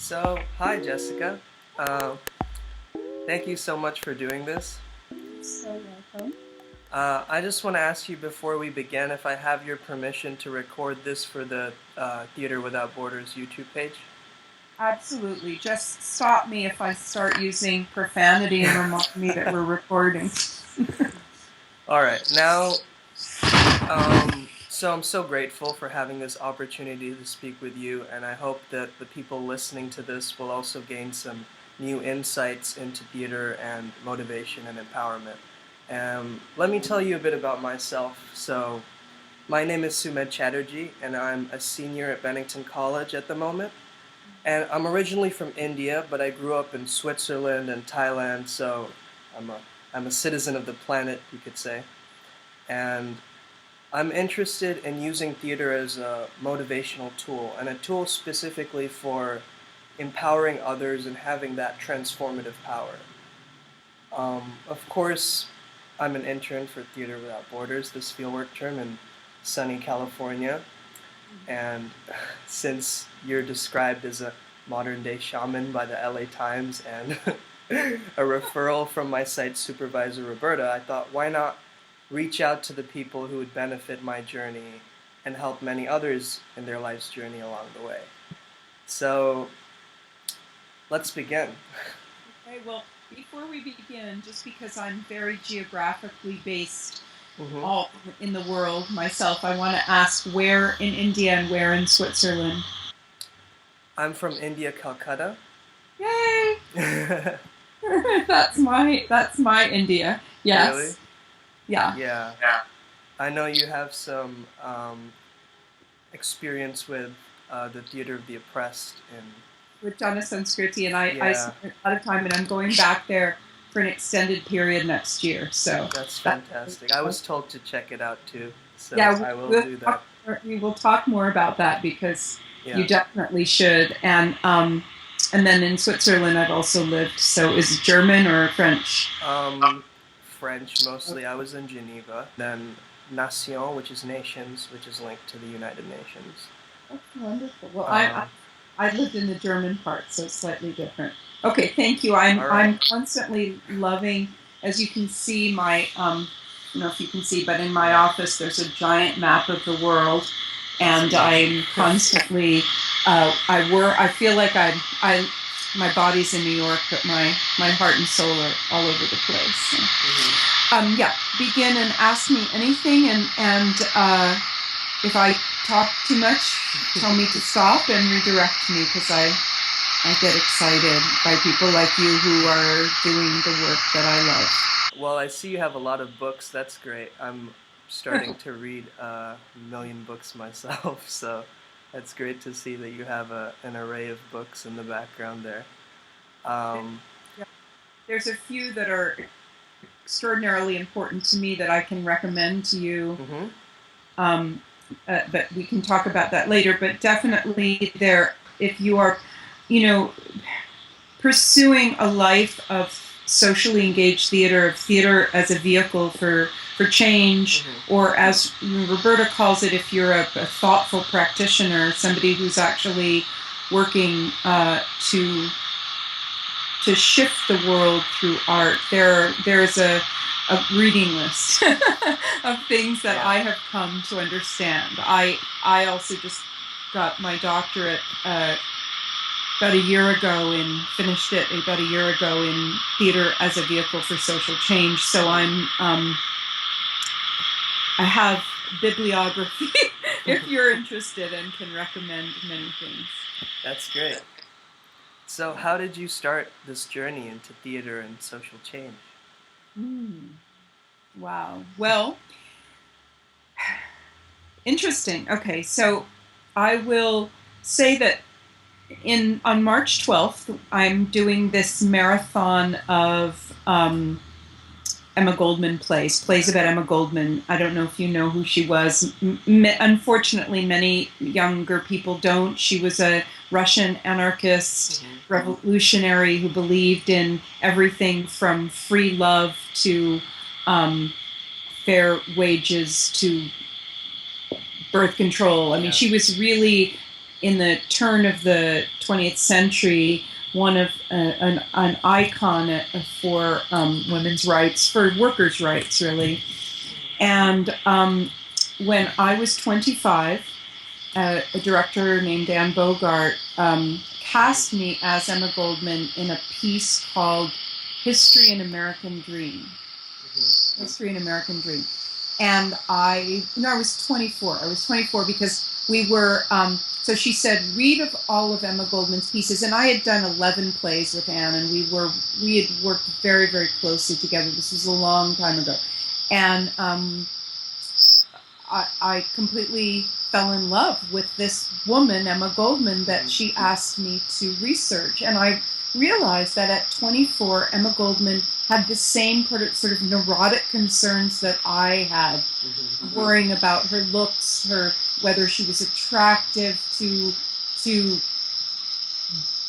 Hi Jessica. Uh, Thank you so much for doing this. So welcome. I just want to ask you before we begin if I have your permission to record this for the Theater Without Borders YouTube page. Absolutely. Just stop me if I start using profanity and remind me that we're recording. All right, now, so I'm so grateful for having this opportunity to speak with you, and I hope that the people listening to this will also gain some new insights into theater and motivation and empowerment. Let me tell you a bit about myself. My name is Sumedh Chatterjee, and I'm a senior at Bennington College at the moment. And I'm originally from India, but I grew up in Switzerland and Thailand, so I'm a, I'm a citizen of the planet, you could say. And I'm interested in using theater as a motivational tool, and a tool specifically for empowering others and having that transformative power. Of course, I'm an intern for Theater Without Borders, this fieldwork term in sunny California. And since you're described as a modern day shaman by the LA Times and a referral from my site supervisor Roberta, I thought, why not reach out to the people who would benefit my journey and help many others in their life's journey along the way. So let's begin. Okay, well, before we begin, just because I'm very geographically based Mm-hmm. all in the world myself, I want to ask where in India and where in Switzerland? I'm from India, Calcutta. Yay! Really? that's my India. Yes. Yeah. Yeah. I know you have some experience with the Theater of the Oppressed in. With Jana Sanskriti, and I Yeah, spent a lot of time, and I'm going back there for an extended period next year. So that's that, fantastic. I was told to check it out too, so yeah, I will do that. we will talk more about that because Yeah. you definitely should. And then in Switzerland, I've also lived. So is it German or French? French mostly. I was in Geneva. Then Nation, which is nations, which is linked to the United Nations. That's wonderful. Well, Um, I lived in the German part, so it's slightly different. Okay, thank you. I'm constantly loving, as you can see, my I don't know if you can see, but in my office there's a giant map of the world, and I'm constantly I feel like I my body's in New York, but my heart and soul are all over the place. So, yeah, begin and ask me anything, and if I talk too much, tell me to stop and redirect me because I get excited by people like you who are doing the work that I well, I see you have a lot of books. That's great. I'm starting to read a million books myself, so that's great to see that you have an array of books in the background there. love. Um, There's a few that are extraordinarily important to me that I can recommend to you. mhm. Um, but we can talk about that later. But definitely, if you are, you know, pursuing a life of socially engaged theater, of theater as a vehicle for change, or as Roberta calls it, if you're a thoughtful practitioner, somebody who's actually working to shift the world through art. There's a reading list of things that Yeah. I have come to understand. I also just got my doctorate about a year ago and finished it about a year ago in theater as a vehicle for social change. So I have bibliography if you're interested and can recommend many things. That's great. So, how did you start this journey into theater and social change? Mm, wow. Well, interesting. Okay, so I will say that in on March 12th, I'm doing this marathon of Emma Goldman plays about Emma Goldman. I don't know if you know who she was. Unfortunately, many younger people don't. She was a Russian anarchist, revolutionary who believed in everything from free love to fair wages to birth control. I mean, Yeah. she was really in the turn of the 20th century, one of an icon for women's rights, for workers' rights, really. And when I was 25, a director named Dan Bogart cast me as Emma Goldman in a piece called History and American Dream. History and American Dream. And I was 24. I was 24 because we were, so she said, read of all of Emma Goldman's pieces. And I had done 11 plays with Anne, and we had worked very, very closely together. This was a long time ago. And I completely fell in love with this woman, Emma Goldman, that she asked me to research. And I realized that at 24, Emma Goldman had the same sort of neurotic concerns that I had, worrying about her looks, whether she was attractive to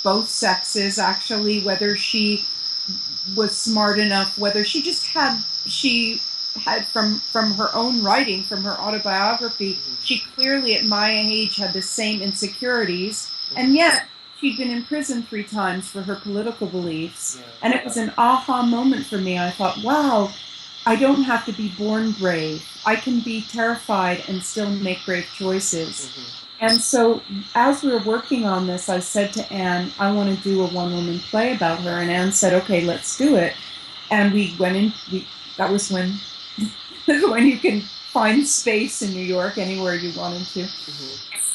both sexes, actually, whether she was smart enough, whether she had from her own writing, from her autobiography, she clearly at my age had the same insecurities, and yet she'd been in prison 3 times for her political beliefs. And it was an aha moment for me. I thought, wow, I don't have to be born brave. I can be terrified and still make brave choices. And so as we were working on this, I said to Anne, I want to do a one-woman play about her. And Anne said, okay, let's do it. And we went in, that was when you can find space in New York anywhere you wanted to.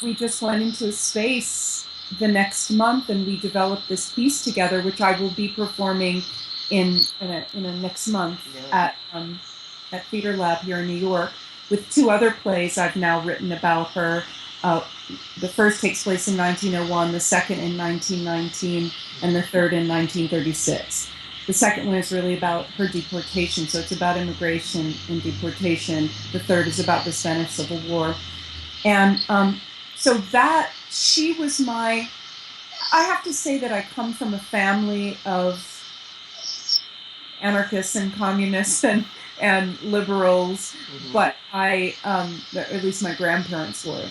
We just went into a space the next month, and we developed this piece together, which I will be performing in a next month at Theater Lab here in New York, with 2 other plays I've now written about her. The first takes place in 1901, the second in 1919, and the third in 1936. The second one is really about her deportation, so it's about immigration and deportation. The third is about the Spanish Civil War. And so that, she was I have to say that I come from a family of anarchists and communists and liberals, but at least my grandparents were.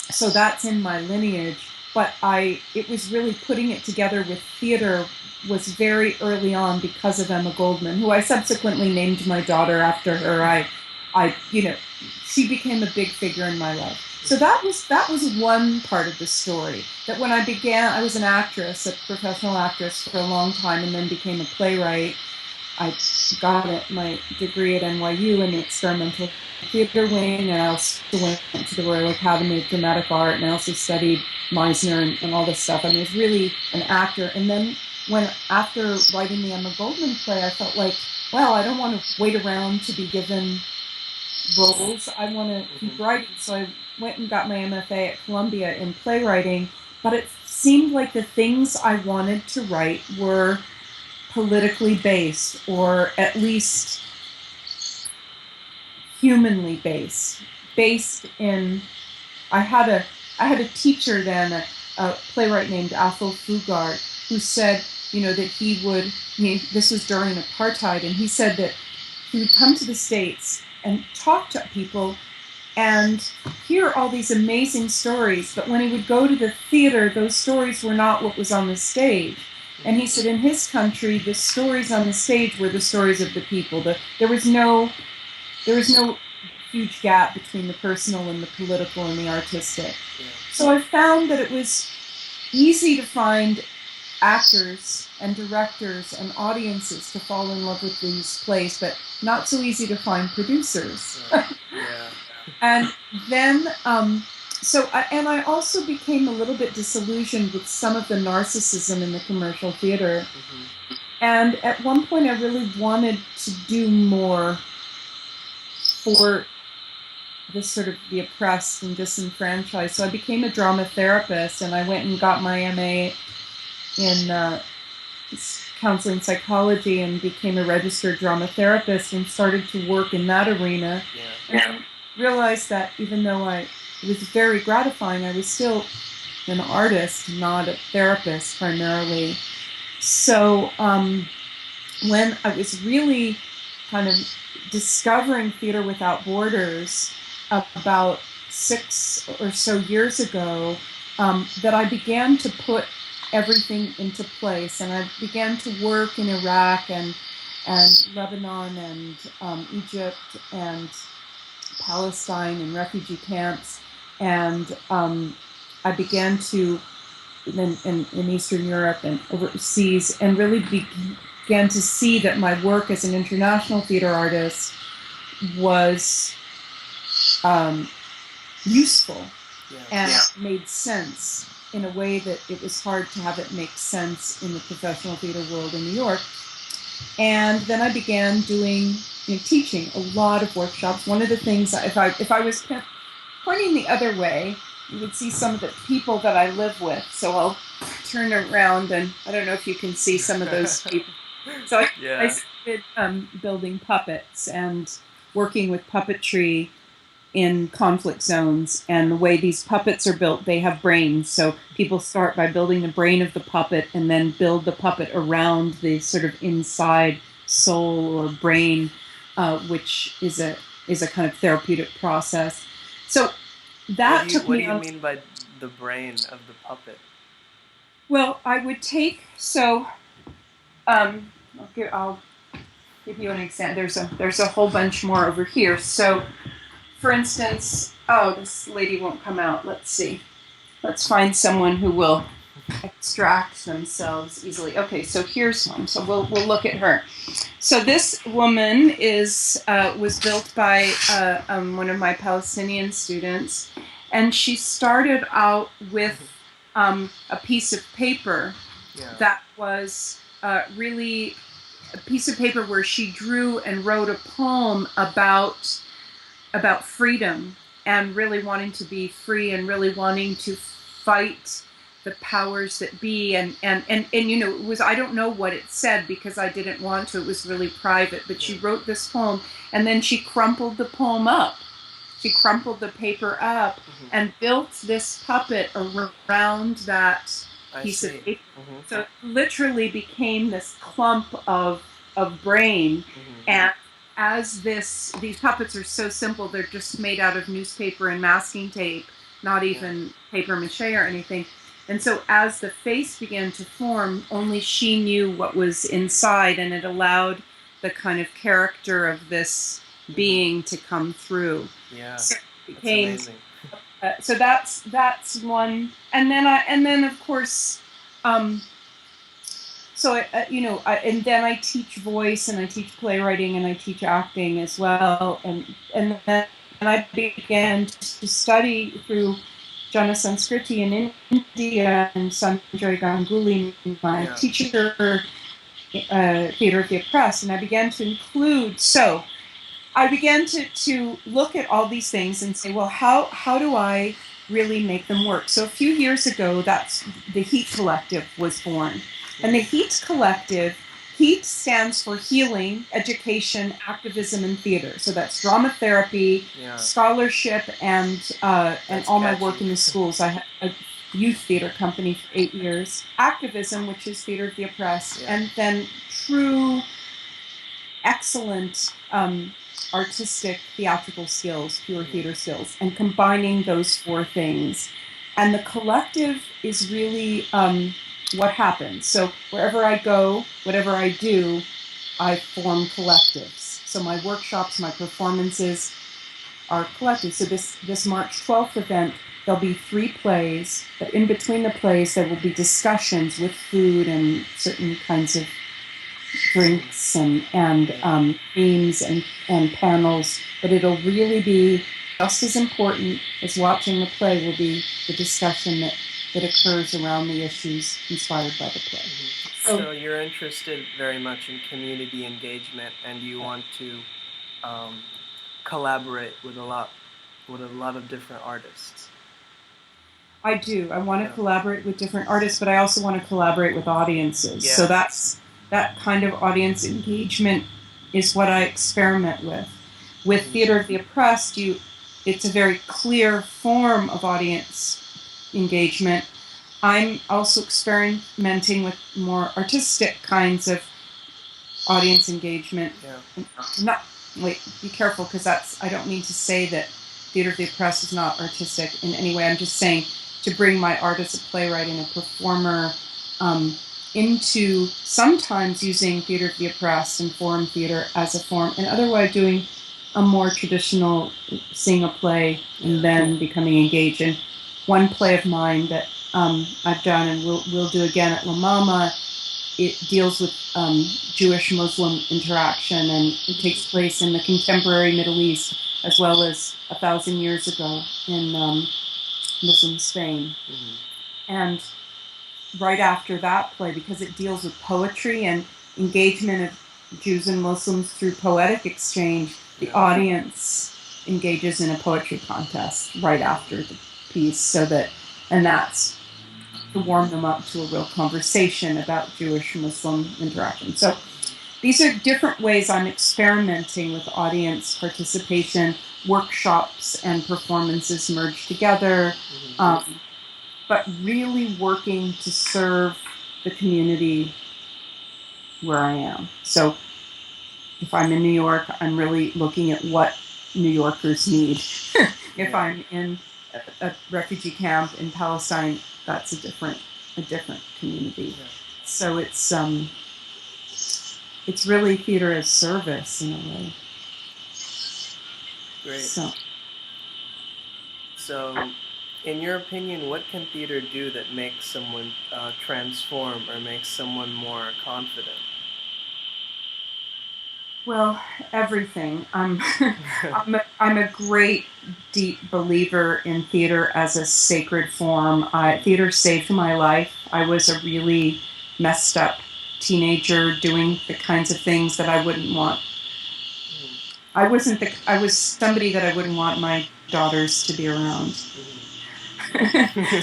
So that's in my lineage, but it was really putting it together with theater was very early on because of Emma Goldman, who I subsequently named my daughter after her. She became a big figure in my life. So that was one part of the story. That when I began, I was an actress, a professional actress for a long time, and then became a playwright. I got my degree at NYU in the experimental theater wing, and I also went to the Royal Academy of Dramatic Art, and I also studied Meisner and all this stuff. I was really an actor. And then after writing the Emma Goldman play, I felt like, well, I don't want to wait around to be given roles. I want to keep writing. So I went and got my MFA at Columbia in playwriting, but it seemed like the things I wanted to write were politically based, or at least humanly based in, I had a teacher then, a playwright named Athol Fugard, who said, that this was during apartheid, and he said that he would come to the States and talk to people and hear all these amazing stories, but when he would go to the theater, those stories were not what was on the stage. And he said in his country, the stories on the stage were the stories of the people. There was no huge gap between the personal and the political and the artistic. So I found that it was easy to find actors and directors and audiences to fall in love with these plays, but not so easy to find producers. And then, I also became a little bit disillusioned with some of the narcissism in the commercial theater. And at one point, I really wanted to do more for this sort of the oppressed and disenfranchised. So I became a drama therapist, and I went and got my MA in counseling psychology and became a registered drama therapist and started to work in that arena. And realized that even though it was very gratifying, I was still an artist, not a therapist primarily. So when I was really kind of discovering Theater Without Borders about 6 or so years ago that I began to put everything into place, and I began to work in Iraq and Lebanon and Egypt and Palestine and refugee camps, and I began to in Eastern Europe and overseas, and really began to see that my work as an international theater artist was useful and made sense in a way that it was hard to have it make sense in the professional theater world in New York. And then I began doing, teaching a lot of workshops. One of the things, if I was pointing the other way, you would see some of the people that I live with. So I'll turn around, and I don't know if you can see some of those people. So I started building puppets and working with puppetry in conflict zones. And the way these puppets are built, they have brains. So people start by building the brain of the puppet and then build the puppet around the sort of inside soul or brain, which is a kind of therapeutic process. So that took me. What do you mean by the brain of the puppet? Well, I would take I'll give you an example. There's a whole bunch more over here. So, for instance, this lady won't come out. Let's see. Let's find someone who will extract themselves easily. Okay, so here's one. So we'll look at her. So this woman was built by one of my Palestinian students, and she started out with a piece of paper that was really a piece of paper where she drew and wrote a poem about freedom and really wanting to be free and really wanting to fight the powers that be, and it was, I don't know what it said because I didn't want to, it was really private, but she wrote this poem and then she crumpled the poem up. She crumpled the paper up and built this puppet around that piece of paper. So it literally became this clump of brain. And as these puppets are so simple, they're just made out of newspaper and masking tape, not even paper mache or anything. And so as the face began to form, only she knew what was inside, and it allowed the kind of character of this being to come through. Yeah, so it became, that's amazing. So that's one, and then of course, and then I teach voice, and I teach playwriting, and I teach acting as well, and then I began to study through Jana Sanskriti in India, and Sanjay Ganguly, my teacher, Theatre of the Oppressed, and I began to include. So I began to look at all these things and say, well, how do I really make them work? So a few years ago, that's the H.E.A.T Collective was born. And the H.E.A.T Collective, H.E.A.T stands for Healing, Education, Activism, and Theater. So that's drama therapy, scholarship, and all my work in the schools. I had a youth theater company for 8 years. Activism, which is Theatre of the Oppressed, and then true, excellent artistic theatrical skills, pure theater skills, and combining those four things. And the collective is really what happens. So wherever I go, whatever I do, I form collectives. So my workshops, my performances are collectives. So this March 12th event, there'll be 3 plays, but in between the plays there will be discussions with food and certain kinds of drinks and themes and panels, but it'll really be just as important as watching the play will be the discussion that occurs around the issues inspired by the play. So you're interested very much in community engagement, and you want to collaborate with a lot of different artists. I do. I want to collaborate with different artists, but I also want to collaborate with audiences. So that kind of audience engagement is what I experiment with. With Theatre of the Oppressed, it's a very clear form of audience engagement. I'm also experimenting with more artistic kinds of audience engagement. Be careful, because I don't mean to say that Theater of the Oppressed is not artistic in any way. I'm just saying to bring my art as a playwright and a performer into sometimes using Theater of the Oppressed and forum theater as a form, and otherwise doing a more traditional seeing a play and then becoming engaged. And one play of mine that I've done and we'll do again at La Mama, it deals with Jewish-Muslim interaction, and it takes place in the contemporary Middle East as well as 1,000 years ago in Muslim Spain. Mm-hmm. And right after that play, because it deals with poetry and engagement of Jews and Muslims through poetic exchange, the audience engages in a poetry contest right after the piece, and that's to warm them up to a real conversation about Jewish-Muslim interaction. So these are different ways I'm experimenting with audience participation, workshops and performances merged together, but really working to serve the community where I am. So if I'm in New York, I'm really looking at what New Yorkers need. If I'm in a refugee camp in Palestine, that's a different community. Yeah. So it's really theater as service in a way. Great. So in your opinion, what can theater do that makes someone transform or makes someone more confident? Well, everything. I'm a great, deep believer in theater as a sacred form. Theater saved my life. I was a really messed up teenager doing the kinds of things that I wouldn't want. I was somebody that I wouldn't want my daughters to be around.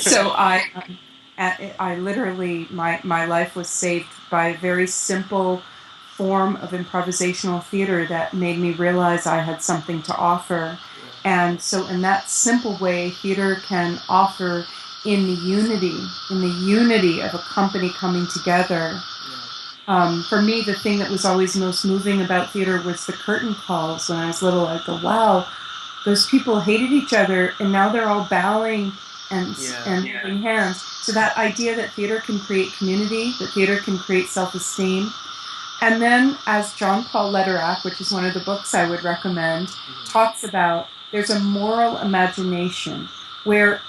So I literally, my life was saved by a very simple form of improvisational theater that made me realize I had something to offer. And so in that simple way, theater can offer in the unity of a company coming together. For me, the thing that was always most moving about theater was the curtain calls. When I was little, I'd go, wow, those people hated each other and now they're all bowing and holding hands. So that idea that theater can create community, that theater can create self-esteem. And then, as John Paul Lederach, which is one of the books I would recommend, talks about, there's a moral imagination where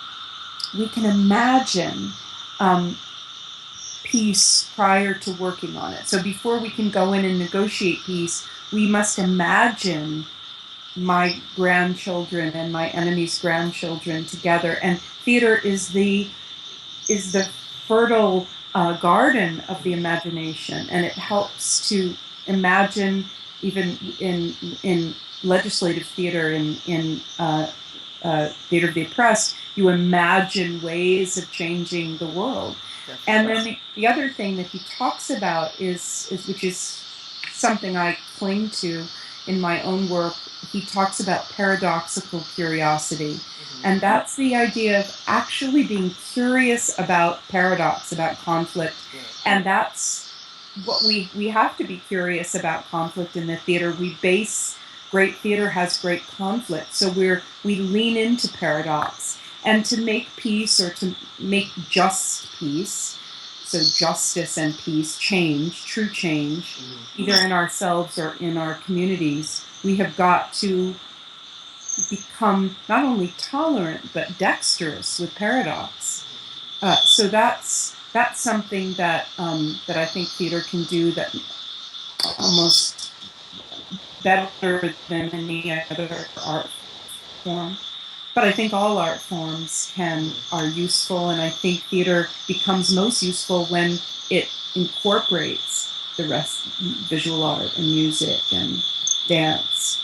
we can imagine peace prior to working on it. So before we can go in and negotiate peace, we must imagine my grandchildren and my enemy's grandchildren together. And theater is the fertile garden of the imagination, and it helps to imagine, even in legislative theater, in Theater of the Oppressed, you imagine ways of changing the world. And then the other thing that he talks about is which is something I cling to in my own work, he talks about paradoxical curiosity. And that's the idea of actually being curious about paradox, about conflict. And that's what we have to be curious about conflict in the theater. Great theater has great conflict. So we lean into paradox. And to make peace, or to make just peace, so justice and peace, change, true change, either in ourselves or in our communities, we have got to become not only tolerant but dexterous with paradox. So that's something that I think theater can do that almost better than any other art form. But I think all art forms are useful, and I think theater becomes most useful when it incorporates the rest, visual art and music and dance.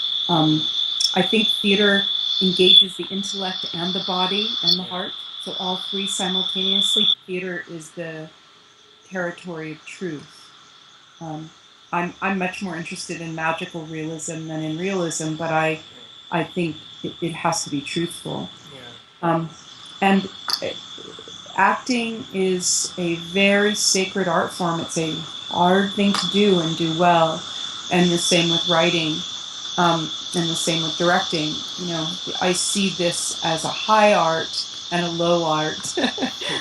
I think theater engages the intellect and the body and the heart, so all three simultaneously. Theater is the territory of truth. I'm much more interested in magical realism than in realism, but I think it has to be truthful. And acting is a very sacred art form. It's a hard thing to do and do well, and the same with writing. And the same with directing. I see this as a high art and a low art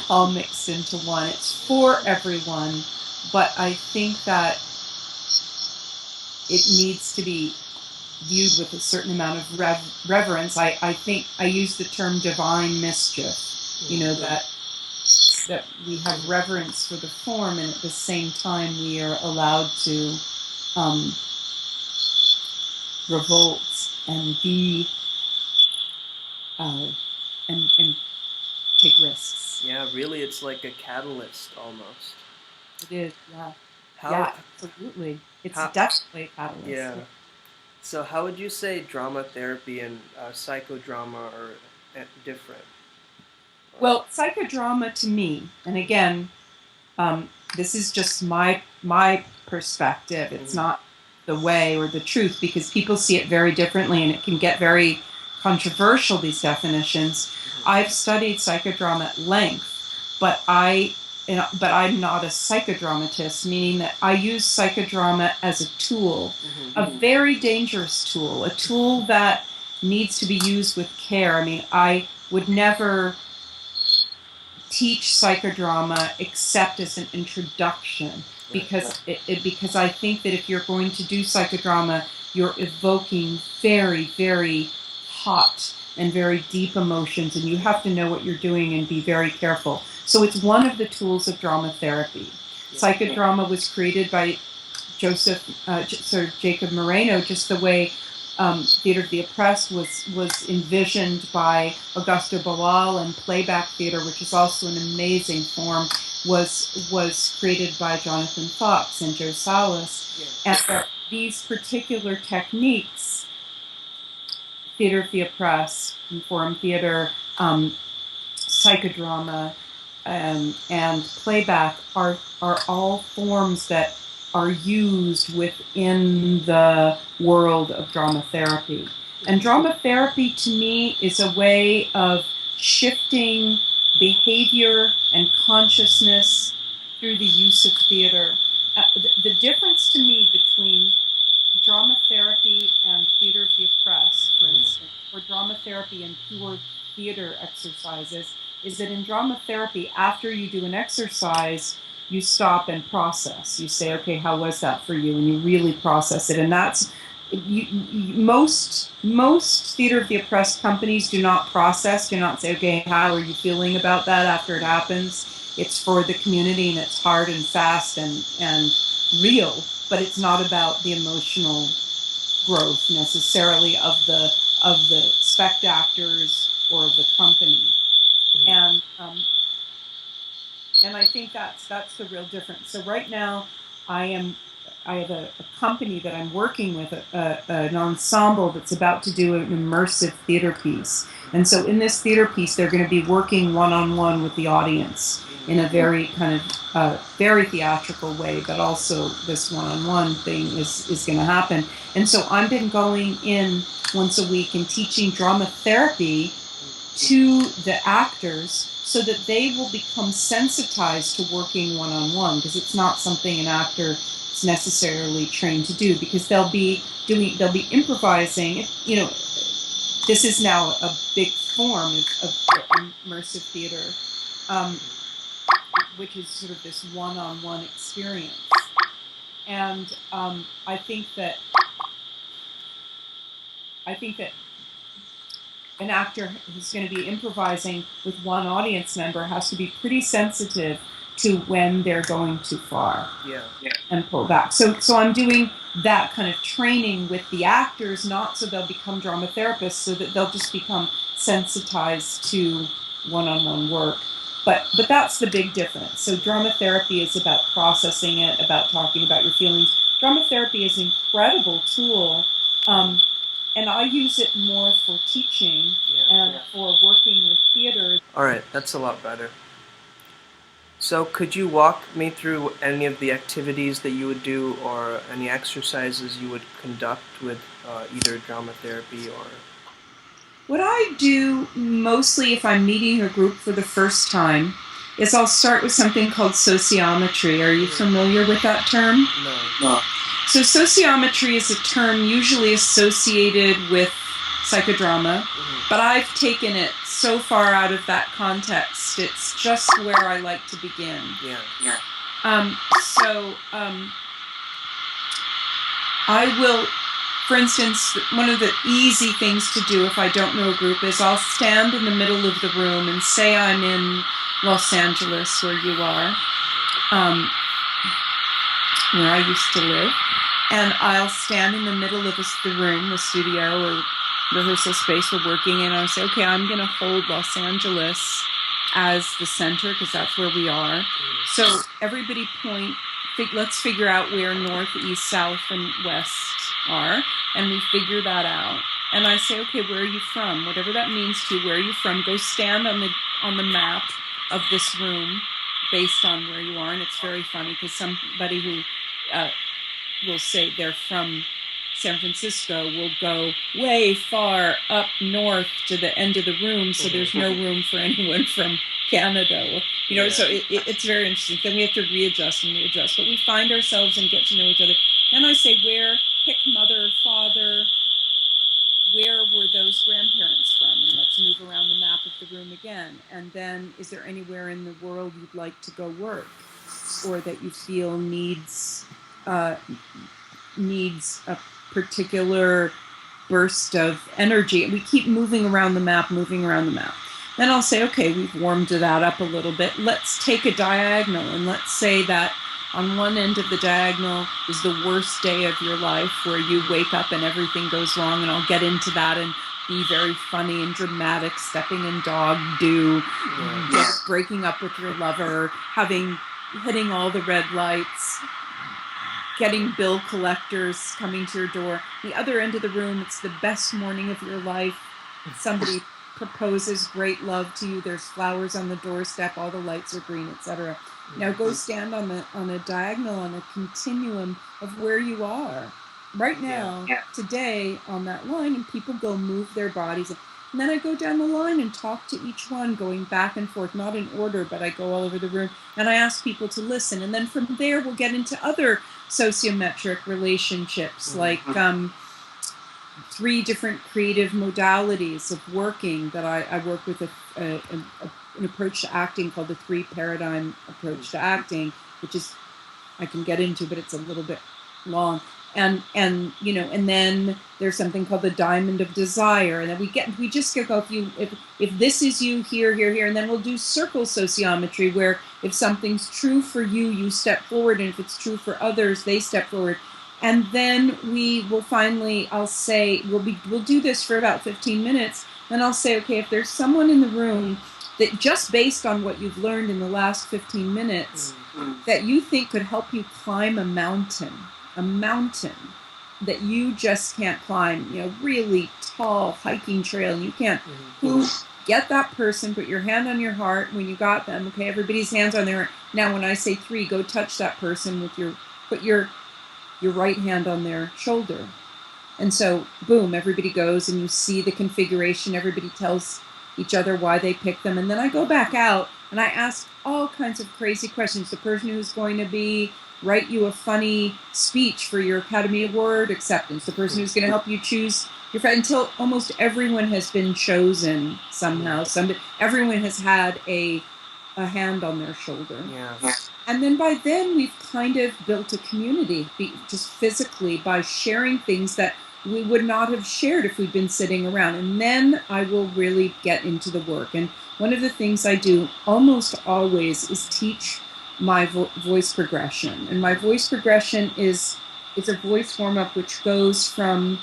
all mixed into one. It's for everyone, but I think that it needs to be viewed with a certain amount of reverence. I think I use the term divine mischief, that we have reverence for the form, and at the same time we are allowed to revolt and be and take risks. Yeah, really, it's like a catalyst almost. It is, yeah. Absolutely. It's definitely a catalyst. Yeah. So how would you say drama therapy and psychodrama are different? Well, psychodrama to me, and again, this is just my perspective. It's not the way or the truth, because people see it very differently, and it can get very controversial, these definitions. I've studied psychodrama at length, but I'm not a psychodramatist, meaning that I use psychodrama as a tool, a very dangerous tool, a tool that needs to be used with care. I mean, I would never teach psychodrama except as an introduction, because because I think that if you're going to do psychodrama, you're evoking very, very hot and very deep emotions, and you have to know what you're doing and be very careful. So it's one of the tools of drama therapy. Psychodrama was created by Jacob Moreno, just the way Theater of the Oppressed was envisioned by Augusto Boal, and playback theater, which is also an amazing form, was created by Jonathan Fox and Joe Salas. And these particular techniques, Theater of the Oppressed, Forum theater, psychodrama, and playback are all forms that are used within the world of drama therapy. And drama therapy to me is a way of shifting behavior and consciousness through the use of theater. The difference to me between drama therapy and Theater of the Oppressed, for instance, or drama therapy and pure theater exercises, is that in drama therapy, after you do an exercise, you stop and process. You say, okay, how was that for you? And you really process it. And that's, most Theater of the Oppressed companies do not process, do not say, okay, how are you feeling about that after it happens? It's for the community, and it's hard and fast and real, but it's not about the emotional growth necessarily of the spect actors or of the company. And I think that's the real difference. So right now, I have a company that I'm working with, an ensemble that's about to do an immersive theater piece. And so in this theater piece, they're going to be working one-on-one with the audience in a very kind of very theatrical way, but also this one-on-one thing is going to happen. And so I've been going in once a week and teaching drama therapy to the actors, so that they will become sensitized to working one-on-one, because it's not something an actor is necessarily trained to do, because they'll be improvising. This is now a big form of immersive theater, which is sort of this one-on-one experience. And I think that an actor who's going to be improvising with one audience member has to be pretty sensitive to when they're going too far and pull back. So I'm doing that kind of training with the actors, not so they'll become drama therapists, so that they'll just become sensitized to one-on-one work. But that's the big difference. So drama therapy is about processing it, about talking about your feelings. Drama therapy is an incredible tool. And I use it more for teaching and for working with theater. All right, that's a lot better. So could you walk me through any of the activities that you would do, or any exercises you would conduct with either drama therapy or... What I do mostly if I'm meeting a group for the first time is I'll start with something called sociometry. Are you familiar with that term? No. So sociometry is a term usually associated with psychodrama, but I've taken it so far out of that context. It's just where I like to begin. I will, for instance, one of the easy things to do if I don't know a group is I'll stand in the middle of the room and say I'm in Los Angeles, where you are, where I used to live, and I'll stand in the middle of the room, the studio or rehearsal space we're working in, and I'll say, okay, I'm going to hold Los Angeles as the center because that's where we are. So everybody let's figure out where north, east, south, and west are, and we figure that out. And I say, okay, where are you from? Whatever that means to you, where are you from? Go stand on the map of this room based on where you are. And it's very funny because somebody who will say they're from San Francisco will go way far up north to the end of the room, so there's no room for anyone from Canada. So it's very interesting. Then we have to readjust, but we find ourselves and get to know each other. Then I say, pick mother, father, where were those grandparents from? And let's move around the map of the room again. And then, is there anywhere in the world you'd like to go work, or that you feel needs a particular burst of energy? And we keep moving around the map. Then I'll say, okay, we've warmed that up a little bit. Let's take a diagonal, and let's say that on one end of the diagonal is the worst day of your life, where you wake up and everything goes wrong, and I'll get into that and be very funny and dramatic, stepping in dog do, breaking up with your lover, hitting all the red lights, getting bill collectors coming to your door. The other end of the room, it's the best morning of your life. Somebody proposes great love to you. There's flowers on the doorstep. All the lights are green, etc. Now go stand on a diagonal, on a continuum of where you are right now, today, on that line, and people go move their bodies. And then I go down the line and talk to each one, going back and forth, not in order, but I go all over the room, and I ask people to listen. And then from there, we'll get into other sociometric relationships, like 3 different creative modalities of working that I work with an approach to acting called the 3 paradigm approach to acting, which is, I can get into, but it's a little bit long. And then there's something called the diamond of desire, and then we just go, if this is you, here, and then we'll do circle sociometry, where if something's true for you, you step forward, and if it's true for others, they step forward. And then we will finally, I'll say, we'll do this for about 15 minutes, and I'll say, okay, if there's someone in the room that, just based on what you've learned in the last 15 minutes, that you think could help you climb a mountain that you just can't climb, really tall hiking trail, and you can't, get that person, put your hand on your heart when you got them. Okay, everybody's hands on their, now when I say 3, go touch that person with put your right hand on their shoulder. And so, boom, everybody goes, and you see the configuration, everybody tells each other why they picked them, and then I go back out, and I ask all kinds of crazy questions. The person who's going to write you a funny speech for your Academy Award acceptance, the person who's going to help you choose your friend, until almost everyone has been chosen somehow. Everyone has had a hand on their shoulder. Yeah. And then by then, we've kind of built a community, just physically, by sharing things that we would not have shared if we'd been sitting around. And then I will really get into the work. And one of the things I do almost always is teach my voice progression. And my voice progression it's a voice warm-up which goes from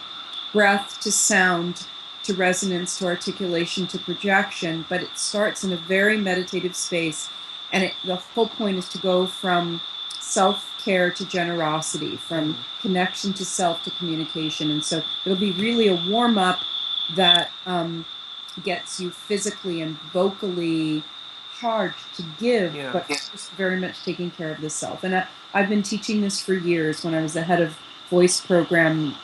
breath to sound to resonance to articulation to projection, but it starts in a very meditative space. And the whole point is to go from self-care to generosity, from connection to self to communication. And so it'll be really a warm-up that gets you physically and vocally charged to give, but just very much taking care of the self. And I've been teaching this for years. When I was the head of voice program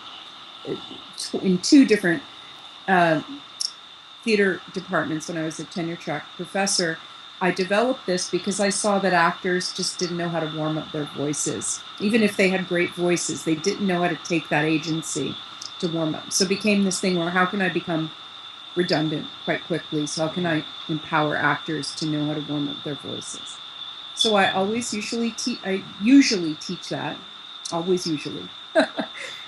in 2 different theater departments, when I was a tenure track professor, I developed this because I saw that actors just didn't know how to warm up their voices. Even if they had great voices, they didn't know how to take that agency to warm up. So it became this thing where how can I become redundant quite quickly? So how can I empower actors to know how to warm up their voices? So I usually teach that, always usually.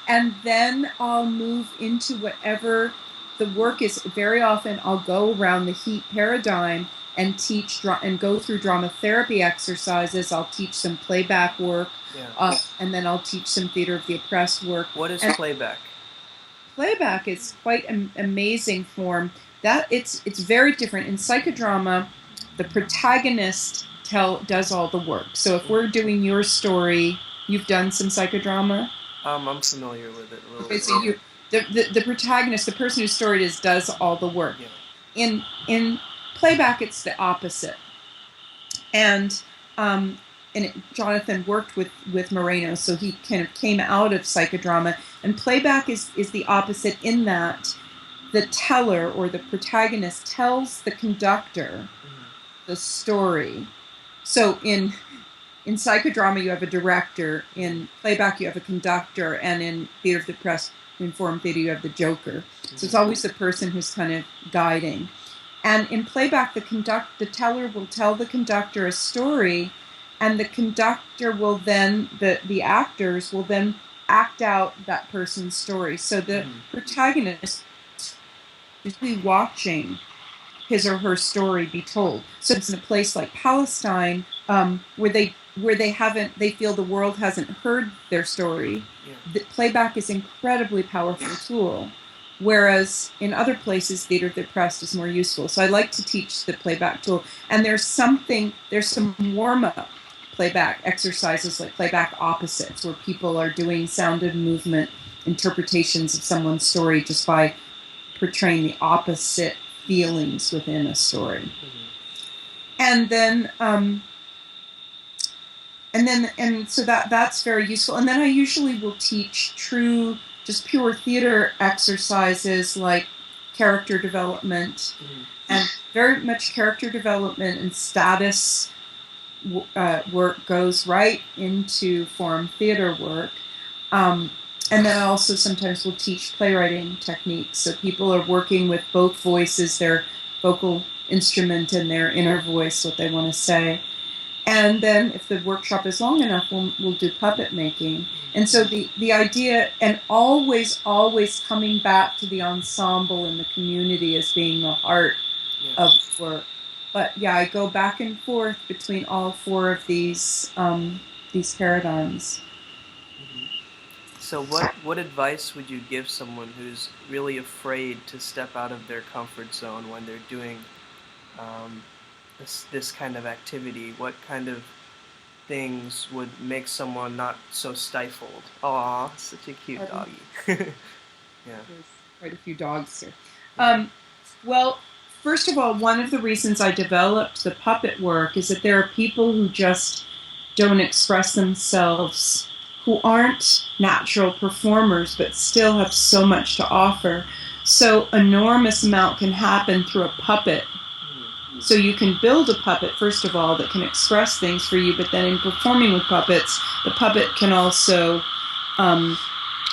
And then I'll move into whatever the work is. Very often I'll go around the H.E.A.T paradigm and teach and go through drama therapy exercises. I'll teach some playback work, and then I'll teach some theater of the oppressed work. What is playback? Playback is quite an amazing form. That it's very different. In psychodrama, the protagonist does all the work. So if we're doing your story, you've done some psychodrama? I'm familiar with it a little bit. So the protagonist, the person whose story it is, does all the work. Yeah. In playback, it's the opposite. And Jonathan worked with Moreno, so he kind of came out of psychodrama. And playback is the opposite in that the teller or the protagonist tells the conductor the story. So in psychodrama, you have a director. In playback, you have a conductor. And in theater of the oppressed, in form theater, you have the joker. So it's always the person who's kind of guiding. And in playback, the teller will tell the conductor a story, and the conductor will then, the actors will then act out that person's story. So the protagonist is really watching his or her story be told. So it's in a place like Palestine, where they feel the world hasn't heard their story. Yeah. The playback is an incredibly powerful tool. Whereas in other places, theater of the oppressed is more useful. So I like to teach the playback tool. And there's some warm-up playback exercises like playback opposites, where people are doing sound and movement interpretations of someone's story just by portraying the opposite feelings within a story. And then so that's very useful. And then I usually will teach just pure theater exercises like character development, and very much character development and status work goes right into form theater work. And then I also sometimes will teach playwriting techniques. So people are working with both voices, their vocal instrument and their inner voice, what they want to say. And then if the workshop is long enough, we'll do puppet making. And so the idea, and always coming back to the ensemble and the community as being the heart of work. But yeah, I go back and forth between all four of these paradigms. So what advice would you give someone who's really afraid to step out of their comfort zone when they're doing this kind of activity? What kind of things would make someone not so stifled? Aw, such a cute doggy. Yeah. There's quite a few dogs here. Well, first of all, one of the reasons I developed the puppet work is that there are people who just don't express themselves, who aren't natural performers, but still have so much to offer. So enormous amount can happen through a puppet. So you can build a puppet, first of all, that can express things for you, but then in performing with puppets, the puppet can also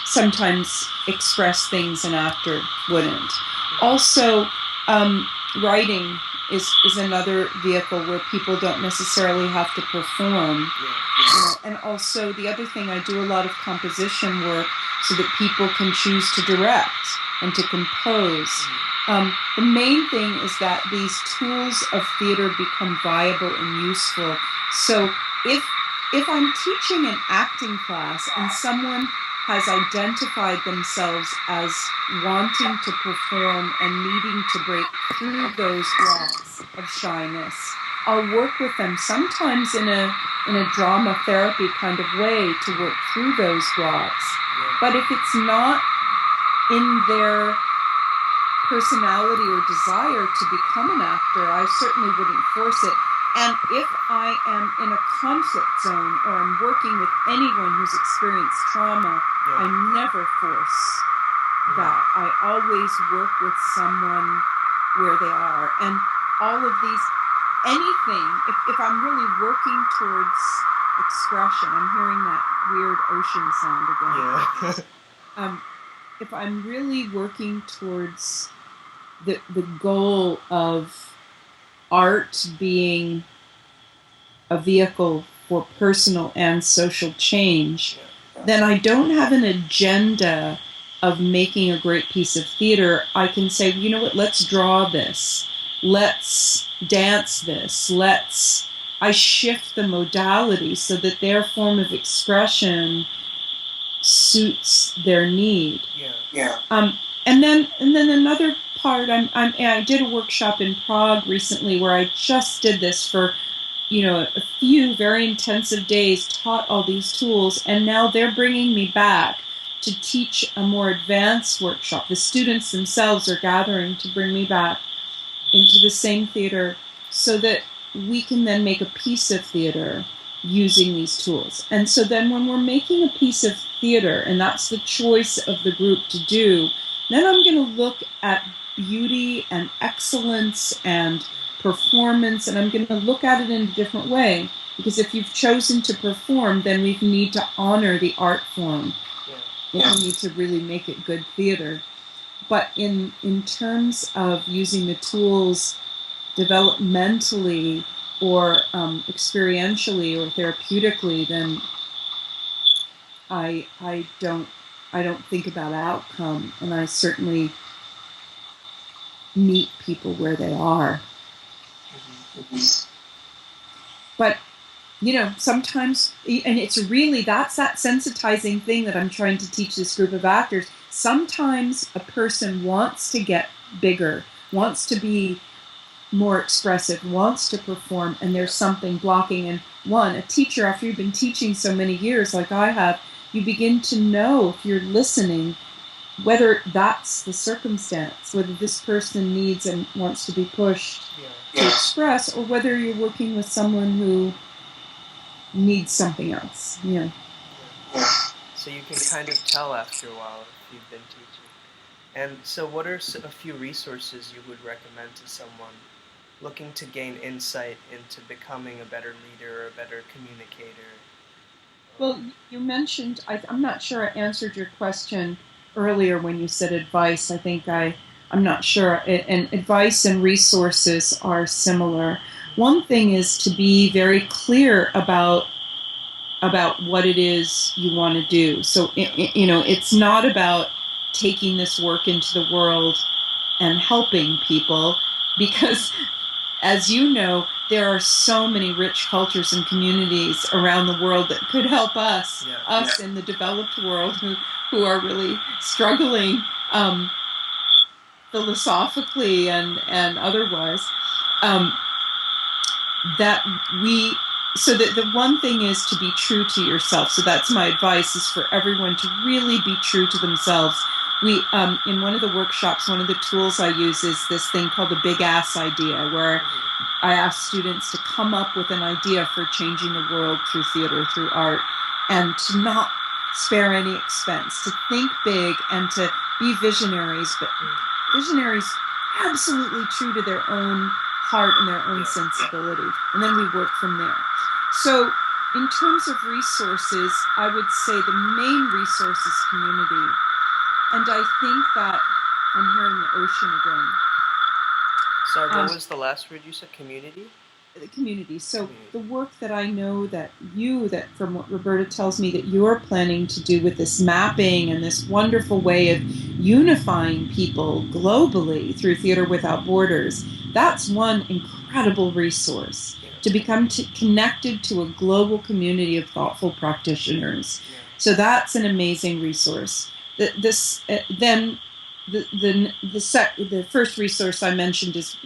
sometimes express things an actor wouldn't. Also, writing is another vehicle where people don't necessarily have to perform. And also, the other thing, I do a lot of composition work so that people can choose to direct and to compose. The main thing is that these tools of theater become viable and useful. So if I'm teaching an acting class and someone has identified themselves as wanting to perform and needing to break through those walls of shyness, I'll work with them sometimes in a drama therapy kind of way to work through those blocks. But if it's not in their personality or desire to become an actor, I certainly wouldn't force it. And if I am in a conflict zone or I'm working with anyone who's experienced trauma, I never force that. I always work with someone where they are. And all of these, anything, if I'm really working towards expression, I'm hearing that weird ocean sound again. Yeah. If I'm really working towards the goal of art being a vehicle for personal and social change, then I don't have an agenda of making a great piece of theater. I can say, you know what, let's draw this. Let's dance this. I shift the modality so that their form of expression suits their need. Yeah. And then another part, I did a workshop in Prague recently where I just did this for a few very intensive days, taught all these tools, and now they're bringing me back to teach a more advanced workshop. The students themselves are gathering to bring me back into the same theater so that we can then make a piece of theater using these tools. And so then when we're making a piece of theater, and that's the choice of the group to do, then I'm going to look at beauty and excellence and performance, and I'm going to look at it in a different way. Because if you've chosen to perform, then we need to honor the art form. Yeah. We need to really make it good theater. But in terms of using the tools developmentally or experientially or therapeutically, then I don't think about outcome, and I certainly meet people where they are. But sometimes, and it's really, that's that sensitizing thing that I'm trying to teach this group of actors. Sometimes a person wants to get bigger, wants to be more expressive, wants to perform, and there's something blocking. And a teacher, after you've been teaching so many years like I have, you begin to know, if you're listening, whether that's the circumstance, whether this person needs and wants to be pushed to express, or whether you're working with someone who needs something else. Yeah. So you can kind of tell after a while if you've been teaching. And so what are a few resources you would recommend to someone looking to gain insight into becoming a better leader or a better communicator? Well, you mentioned, I'm not sure I answered your question earlier when you said advice. I think I'm not sure. And advice and resources are similar. One thing is to be very clear about what it is you want to do. So, it's not about taking this work into the world and helping people, because, as you know, there are so many rich cultures and communities around the world that could help us in the developed world who are really struggling philosophically and otherwise. So that the one thing is to be true to yourself. So that's my advice, is for everyone to really be true to themselves. We, in one of the workshops, one of the tools I use is this thing called the big ass idea, where I ask students to come up with an idea for changing the world through theater, through art, and to not spare any expense, to think big and to be visionaries, but visionaries absolutely true to their own heart and their own sensibility. And then we work from there. So in terms of resources, I would say the main resource is community. And I think that I'm hearing the ocean again. Sorry, what was the last word you said? Community? The community. So the work that I know that from what Roberta tells me, that you're planning to do with this mapping and this wonderful way of unifying people globally through Theater Without Borders, that's one incredible resource to become connected to a global community of thoughtful practitioners. So that's an amazing resource. The first resource I mentioned is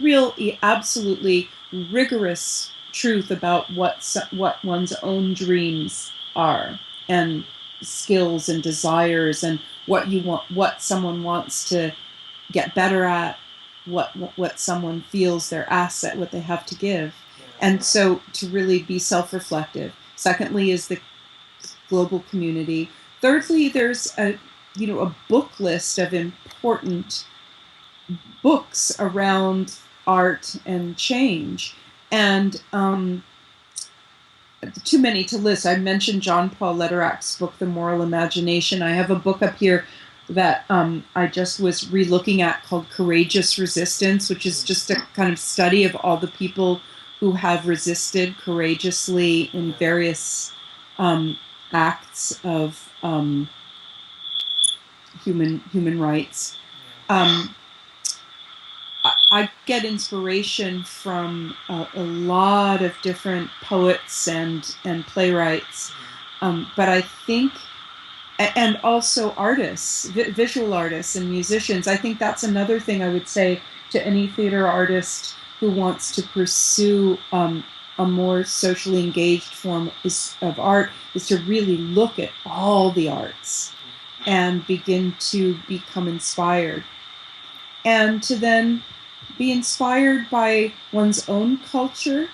absolutely rigorous truth about what one's own dreams are, and skills and desires, and what someone wants to get better at, what someone feels their asset, what they have to give. And so to really be self-reflective. Secondly is the global community. Thirdly, there's a book list of important books around art and change. And too many to list. I mentioned John Paul Lederach's book, The Moral Imagination. I have a book up here that I just was re-looking at called Courageous Resistance, which is just a kind of study of all the people who have resisted courageously in various acts of human rights. I get inspiration from a lot of different poets and playwrights, but I think, and also artists, visual artists and musicians. I think that's another thing I would say to any theater artist who wants to pursue a more socially engaged form of art, is to really look at all the arts and begin to become inspired, and to then be inspired by one's own culture,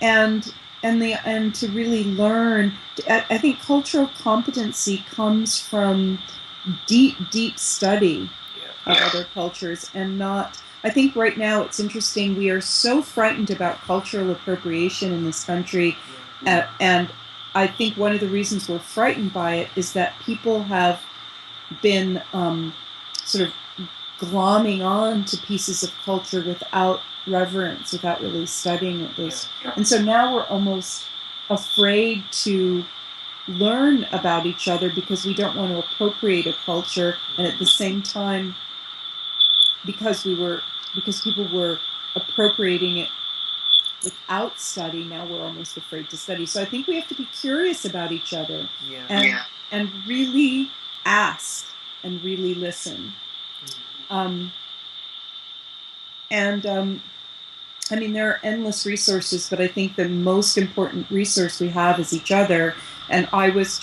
and to really learn. I think cultural competency comes from deep study of other cultures, and not. I think right now it's interesting. We are so frightened about cultural appropriation in this country, and I think one of the reasons we're frightened by it is that people have been sort of glomming on to pieces of culture without reverence, without really studying this. And so now we're almost afraid to learn about each other because we don't want to appropriate a culture, and at the same time, because people were appropriating it without study, now we're almost afraid to study. So I think we have to be curious about each other, and really ask and really listen. I mean, there are endless resources, but I think the most important resource we have is each other. And I was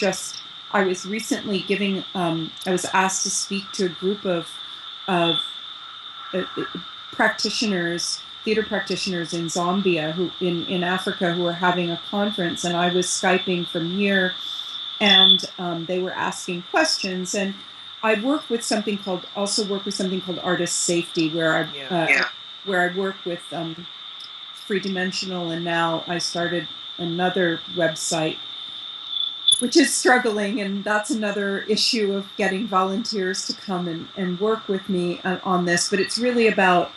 recently I was asked to speak to a group of practitioners, theater practitioners in Zambia, in Africa, who are having a conference, and I was Skyping from here, and they were asking questions, and I work with something called artist safety, where I work with Free Dimensional, and now I started another website, which is struggling, and that's another issue of getting volunteers to come and work with me on this. But it's really about.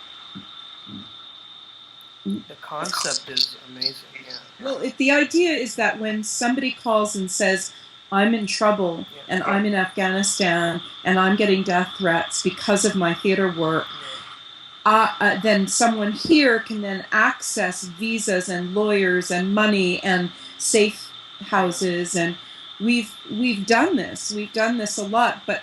The concept is amazing. Yeah. Well, the idea is that when somebody calls and says, I'm in trouble, and I'm in Afghanistan, and I'm getting death threats because of my theater work, then someone here can then access visas and lawyers and money and safe houses, and we've done this. We've done this a lot, but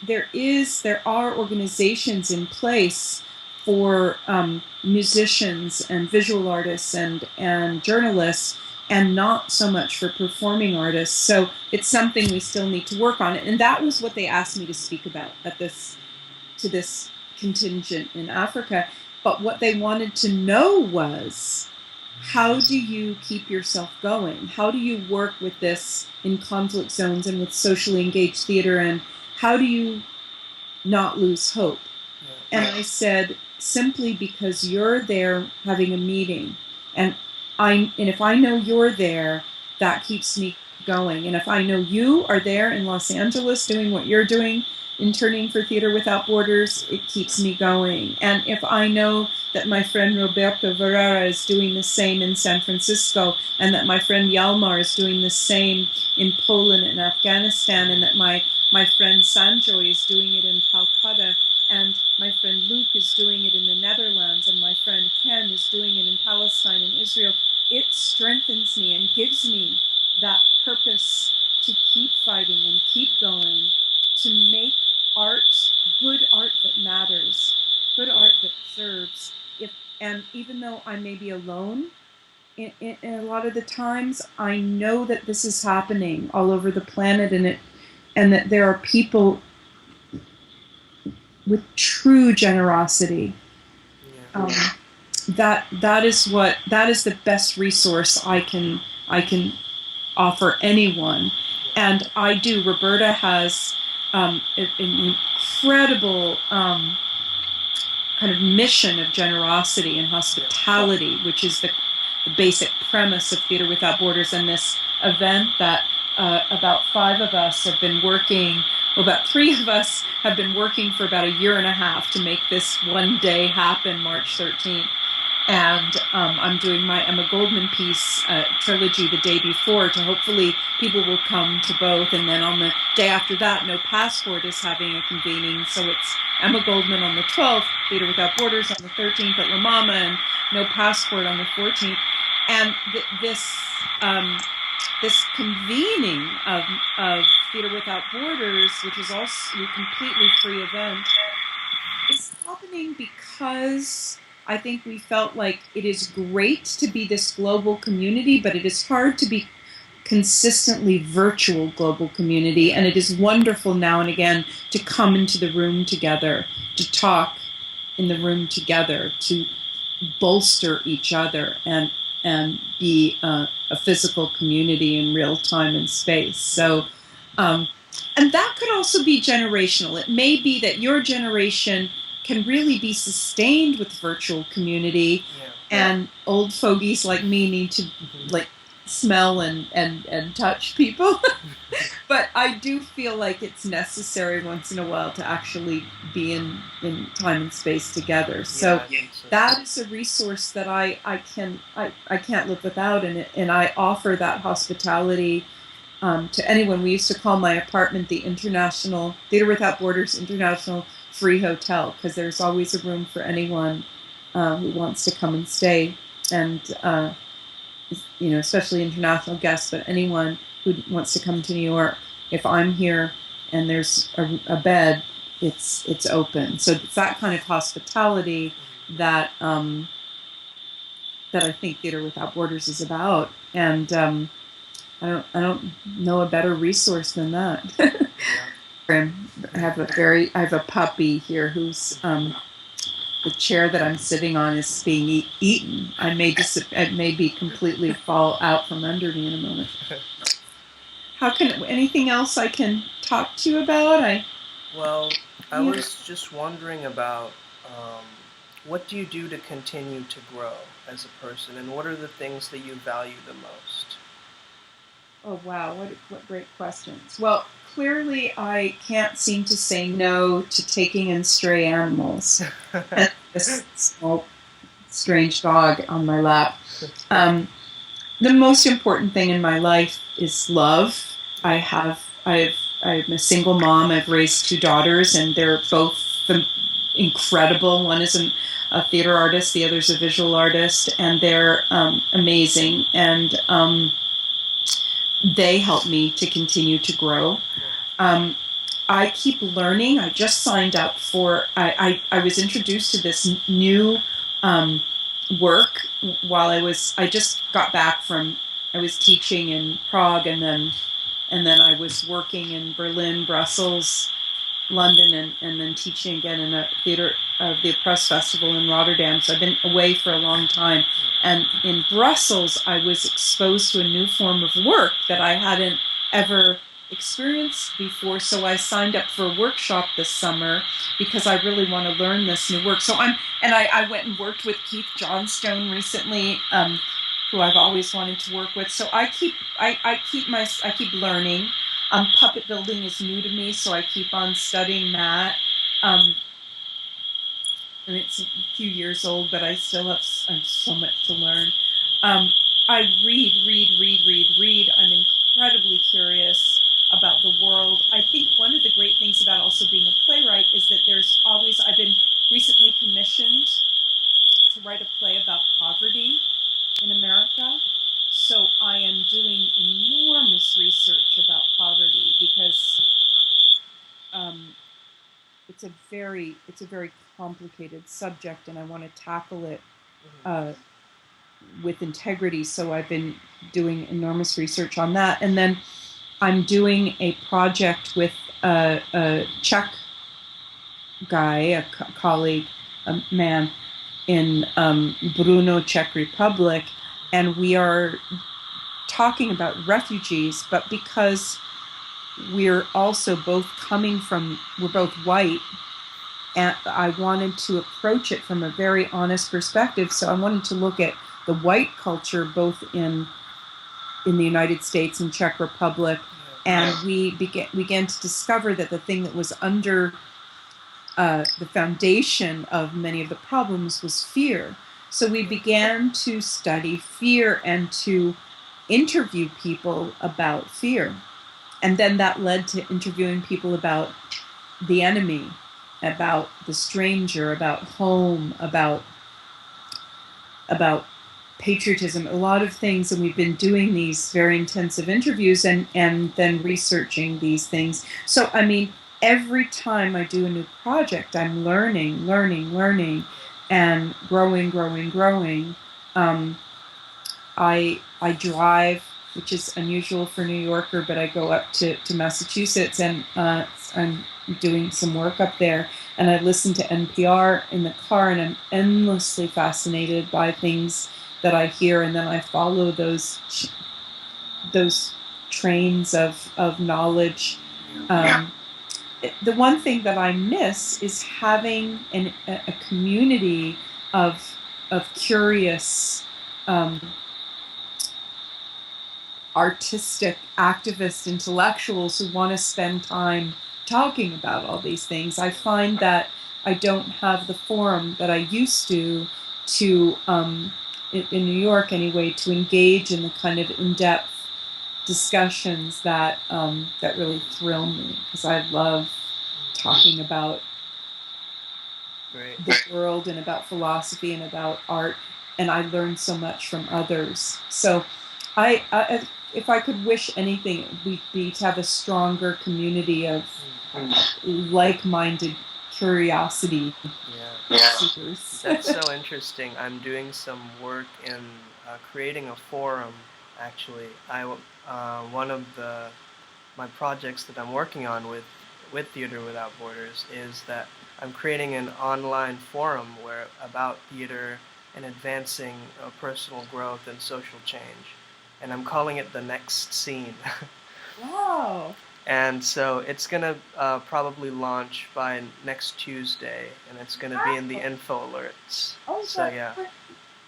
there are organizations in place for musicians and visual artists and journalists, and not so much for performing artists. So it's something we still need to work on. And that was what they asked me to speak about to this contingent in Africa. But what they wanted to know was, how do you keep yourself going? How do you work with this in conflict zones and with socially engaged theater? And how do you not lose hope? And I said, simply because you're there having a meeting, and if I know you're there, that keeps me going. And if I know you are there in Los Angeles doing what you're doing, interning for Theater Without Borders, it keeps me going. And if I know that my friend Roberto Varela is doing the same in San Francisco, and that my friend Yalmar is doing the same in Poland and Afghanistan, and that my friend Sanjoy is doing it in Calcutta, and my friend Luke is doing it in the Netherlands, and my friend Ken is doing it in Palestine and Israel, it strengthens me and gives me that purpose to keep fighting and keep going, to make art, good art that matters, good art that serves. And even though I may be alone in a lot of the times, I know that this is happening all over the planet, and that there are people with true generosity. That is the best resource I can offer anyone. And I do. Roberta has an incredible kind of mission of generosity and hospitality, which is the basic premise of Theater Without Borders, and this event that about 5 of us have been working, well, about 3 of us have been working for about a year and a half to make this one day happen, March 13th. And I'm doing my Emma Goldman piece trilogy the day before, to hopefully people will come to both. And then on the day after that, No Passport is having a convening. So it's Emma Goldman on the 12th, Theater Without Borders on the 13th at La Mama, and No Passport on the 14th. And this convening of Theater Without Borders, which is also a completely free event, is happening because I think we felt like it is great to be this global community, but it is hard to be consistently virtual global community. And it is wonderful now and again to come into the room together, to talk in the room together, to bolster each other and be a physical community in real time and space. So, and that could also be generational. It may be that your generation can really be sustained with virtual community, and old fogies like me need to like smell and touch people. But I do feel like it's necessary once in a while to actually be in time and space together. So that is a resource that I can't live without, and I offer that hospitality to anyone. We used to call my apartment the International Theater Without Borders International Free Hotel, because there's always a room for anyone who wants to come and stay, and especially international guests, but anyone who wants to come to New York. If I'm here and there's a bed, it's open. So it's that kind of hospitality that that I think Theater Without Borders is about, and I don't know a better resource than that. I have a puppy here who's the chair that I'm sitting on is being eaten. It may be completely fall out from under me in a moment. Anything else I can talk to you about? I was just wondering about what do you do to continue to grow as a person, and what are the things that you value the most? Oh wow, what great questions. Well, clearly I can't seem to say no to taking in stray animals. This small, strange dog on my lap. The most important thing in my life is love. I'm a single mom. I've raised 2 daughters, and they're both incredible. One is a theater artist, the other's a visual artist, and they're amazing. And they help me to continue to grow. I keep learning. I just signed up for, I was introduced to this new work while I just got back from, I was teaching in Prague, and then I was working in Berlin, Brussels, London, and then teaching again in a theater of the Oppressed Festival in Rotterdam. So I've been away for a long time. And in Brussels, I was exposed to a new form of work that I hadn't ever experienced before. So I signed up for a workshop this summer because I really want to learn this new work. So I went and worked with Keith Johnstone recently, who I've always wanted to work with. So I keep learning. Puppet building is new to me, so I keep on studying that. And it's a few years old, but I still have so much to learn. I read. I'm incredibly curious about the world. I think one of the great things about also being a playwright is that I've been recently commissioned to write a play about poverty in America. So I am doing enormous research about poverty because it's a very complicated subject, and I want to tackle it with integrity. So I've been doing enormous research on that, and then I'm doing a project with a Czech guy, a colleague, a man in Brno, Czech Republic, and we are talking about refugees, but because we're also both we're both white, and I wanted to approach it from a very honest perspective. So I wanted to look at the white culture, both in the United States and Czech Republic, and we began to discover that the thing that was under the foundation of many of the problems was fear. So we began to study fear and to interview people about fear. And then that led to interviewing people about the enemy, about the stranger, about home, about patriotism, a lot of things. And we've been doing these very intensive interviews and then researching these things. So, I mean, every time I do a new project, I'm learning, and growing. I drive, which is unusual for a New Yorker, but I go up to Massachusetts, and I'm doing some work up there, and I listen to NPR in the car, and I'm endlessly fascinated by things that I hear, and then I follow those trains of knowledge. The one thing that I miss is having a community of curious, artistic, activist intellectuals who want to spend time talking about all these things. I find that I don't have the forum that I used to in New York anyway, to engage in the kind of in-depth discussions that really thrill me, because I love talking about the world and about philosophy and about art, and I learn so much from others. So I if I could wish anything, it would be to have a stronger community of like-minded curiosity seekers. That's so interesting. I'm doing some work in creating a forum. Actually, one of my projects that I'm working on with Theater Without Borders is that I'm creating an online forum about theater and advancing personal growth and social change, and I'm calling it The Next Scene. Wow. And so it's going to probably launch by next Tuesday, and it's going to be in the info alerts. Oh, so yeah.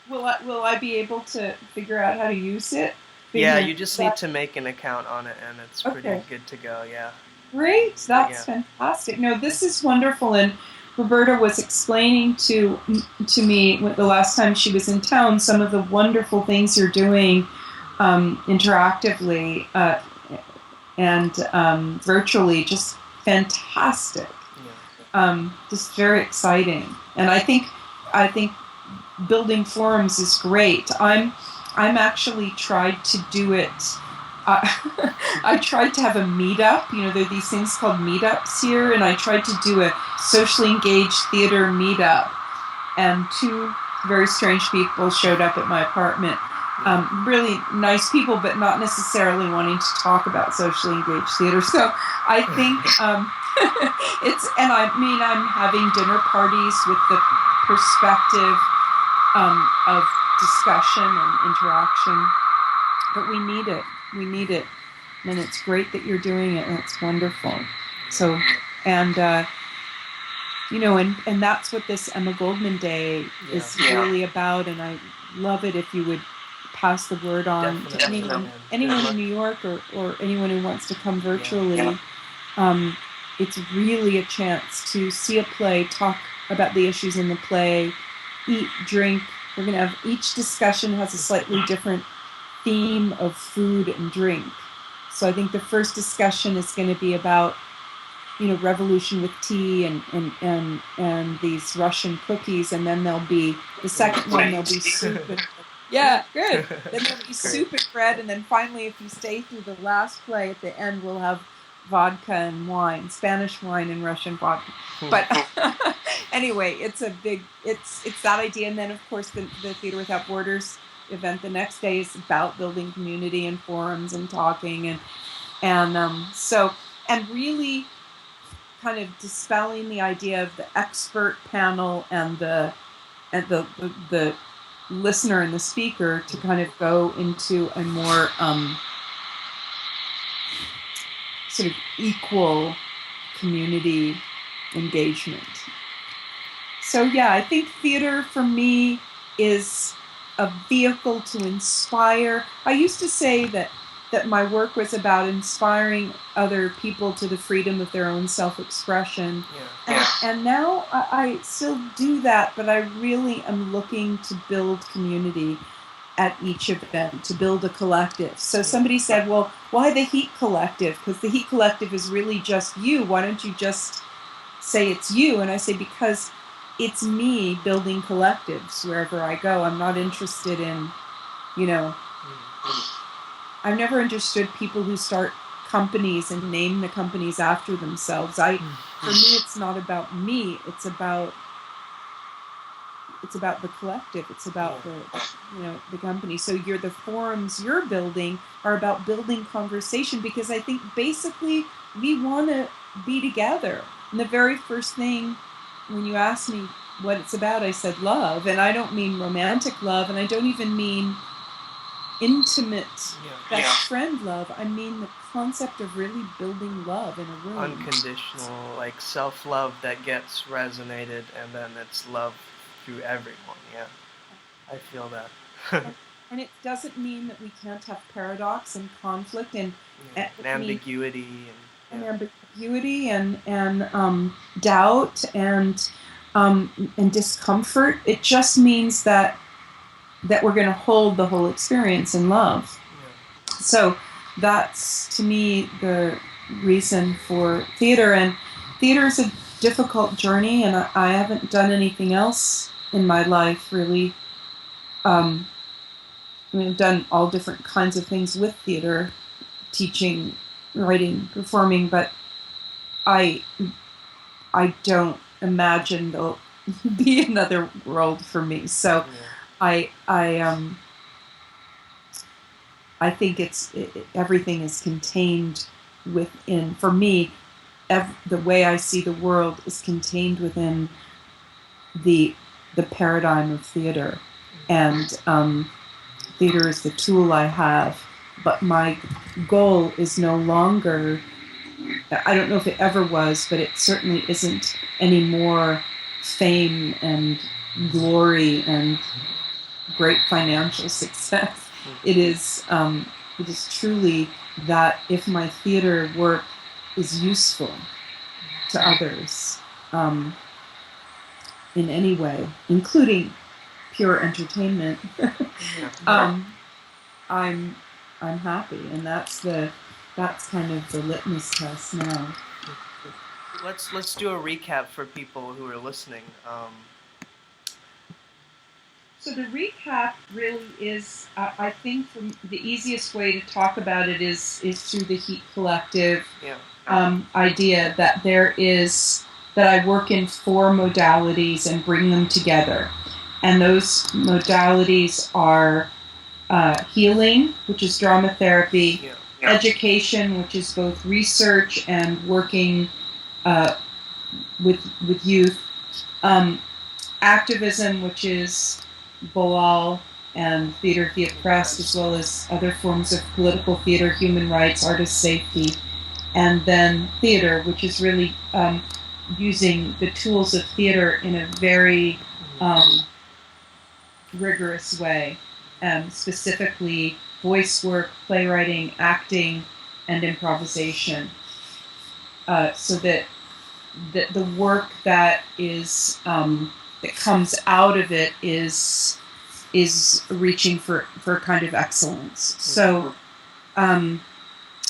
Will I be able to figure out how to use it? Yeah, you just need to make an account on it, and it's pretty good to go, yeah. Great, that's fantastic. No, this is wonderful, and Roberta was explaining to me the last time she was in town some of the wonderful things you're doing interactively and virtually. Just fantastic. Just very exciting, and I think building forums is great. I'm actually tried to do it. I tried to have a meetup. You know, there are these things called meetups here, and I tried to do a socially engaged theater meetup, and two very strange people showed up at my apartment. Really nice people, but not necessarily wanting to talk about socially engaged theater. So I think I'm having dinner parties with the perspective of discussion and interaction, but we need it. And it's great that you're doing it, and it's wonderful. So, and and that's what this Emma Goldman Day is really about, and I love it if you would pass the word on to anyone in New York or anyone who wants to come virtually. It's really a chance to see a play, talk about the issues in the play, eat, drink. We're going to have, each discussion has a slightly different theme of food and drink. So I think the first discussion is going to be about, revolution with tea and these Russian cookies, and then there'll be the second one. There'll be soup. Yeah, good. Then there'll be soup and bread, and then finally, if you stay through the last play, at the end we'll have vodka and wine, Spanish wine and Russian vodka. But anyway, it's that idea, and then of course the Theater Without Borders event the next day is about building community and forums and talking and really kind of dispelling the idea of the expert panel and the listener and the speaker to kind of go into a more sort of equal community engagement. So yeah, I think theater for me is a vehicle to inspire. I used to say that my work was about inspiring other people to the freedom of their own self-expression. And now I still do that, but I really am looking to build community at each event, to build a collective. So somebody said, well, why the H.E.A.T Collective? Because the H.E.A.T Collective is really just you. Why don't you just say it's you? And I say, because it's me building collectives wherever I go. I'm not interested in, I've never understood people who start companies and name the companies after themselves. For me, it's not about me. It's about the collective. It's about the company. So the forums you're building are about building conversation, because I think basically we want to be together. And the very first thing when you asked me what it's about, I said love. And I don't mean romantic love, and I don't even mean intimate best friend love. I mean the concept of really building love in a room. Unconditional, like self-love that gets resonated, and then it's love through everyone. Yeah, I feel that. And it doesn't mean that we can't have paradox and conflict and ambiguity ambiguity and doubt and discomfort. It just means that we're going to hold the whole experience in love. So that's, to me, the reason for theater. And theater is a difficult journey, and I haven't done anything else in my life, really. I've done all different kinds of things with theater, teaching, writing, performing, but I don't imagine there'll be another world for me. So I think everything is contained within. For me, the way I see the world is contained within the paradigm of theater, and theater is the tool I have. But my goal is no longer. I don't know if it ever was, but it certainly isn't anymore. Fame and glory and great financial success. It is truly that if my theater work is useful to others in any way, including pure entertainment, I'm happy, and that's kind of the litmus test now. Let's do a recap for people who are listening. So the recap really is, I think, the easiest way to talk about it is through the H.E.A.T Collective idea that that I work in 4 modalities and bring them together. And those modalities are healing, which is drama therapy, education, which is both research and working with youth, activism, which is Boal and theater press, as well as other forms of political theater, human rights, artist safety, and then theater, which is really using the tools of theater in a very rigorous way, specifically voice work, playwriting, acting, and improvisation, so that the work that is that comes out of it is reaching for a kind of excellence. So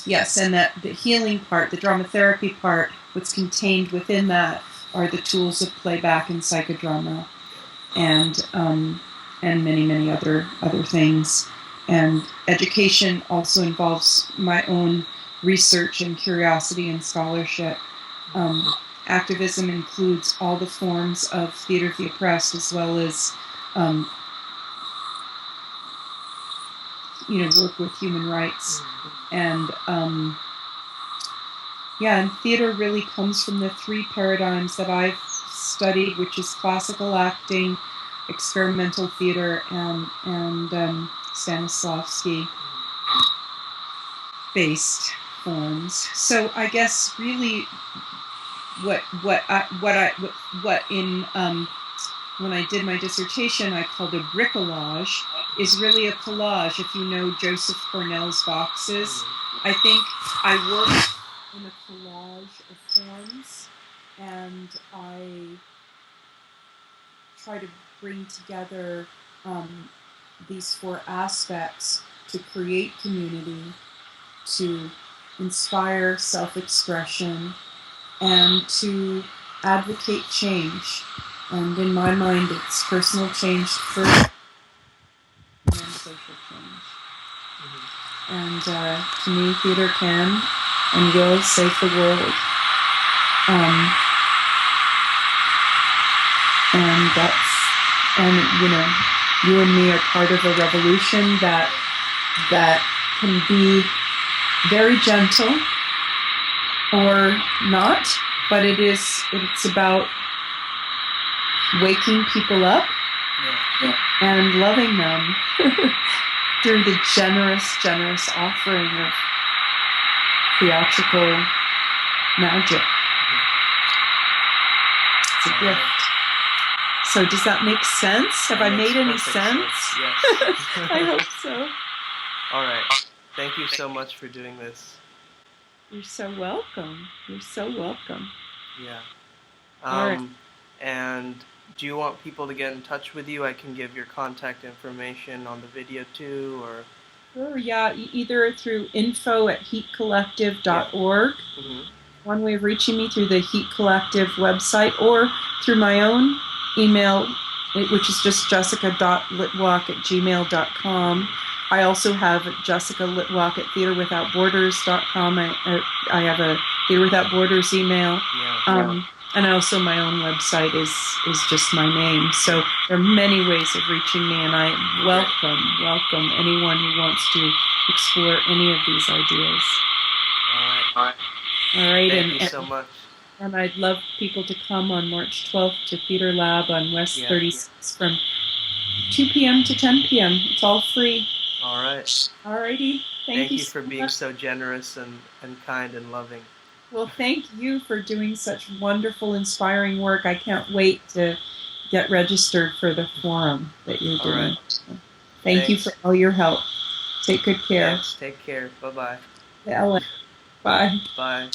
yes, and that the healing part, the drama therapy part, what's contained within that are the tools of playback and psychodrama, and many other things. And education also involves my own research and curiosity and scholarship. Activism includes all the forms of theater the oppressed, as well as work with human rights. And and theater really comes from the 3 paradigms that I've studied, which is classical acting, experimental theater, and Stanislavski based forms. So I guess really what in when I did my dissertation, I called a bricolage, is really a collage. If you know Joseph Cornell's boxes, I think I work in a collage of forms, and I try to bring together these four aspects to create community, to inspire self-expression, and to advocate change. And in my mind, it's personal change first and then social change. And to me, theater can and will save the world. And that's, and you know, you and me are part of a revolution that can be very gentle or not, but it's about waking people up and loving them through the generous offering of theatrical magic. It's a gift. So does that make sense? Have I made any sense? Yes. I hope so. All right. Thank you so much for doing this. You're so welcome. You're so welcome. Yeah. All right. And do you want people to get in touch with you? I can give your contact information on the video too, or... Sure, yeah, either through info@heatcollective.org. One way of reaching me through the Heat Collective website, or through my own email, which is just jessica.litwak@gmail.com. I also have Jessica Litwak at theaterwithoutborders.com. I have a Theater Without Borders email. And also my own website is just my name. So there are many ways of reaching me, and I welcome anyone who wants to explore any of these ideas. All right. Thank you so much. And I'd love people to come on March 12th to Theater Lab on West 36 from 2 p.m. to 10 p.m. It's all free. All right. All righty. Thank you for being so generous and kind and loving. Well, thank you for doing such wonderful, inspiring work. I can't wait to get registered for the forum that you're doing. All right. Thank you for all your help. Take good care. Yes, take care. Bye-bye. Bye. Bye.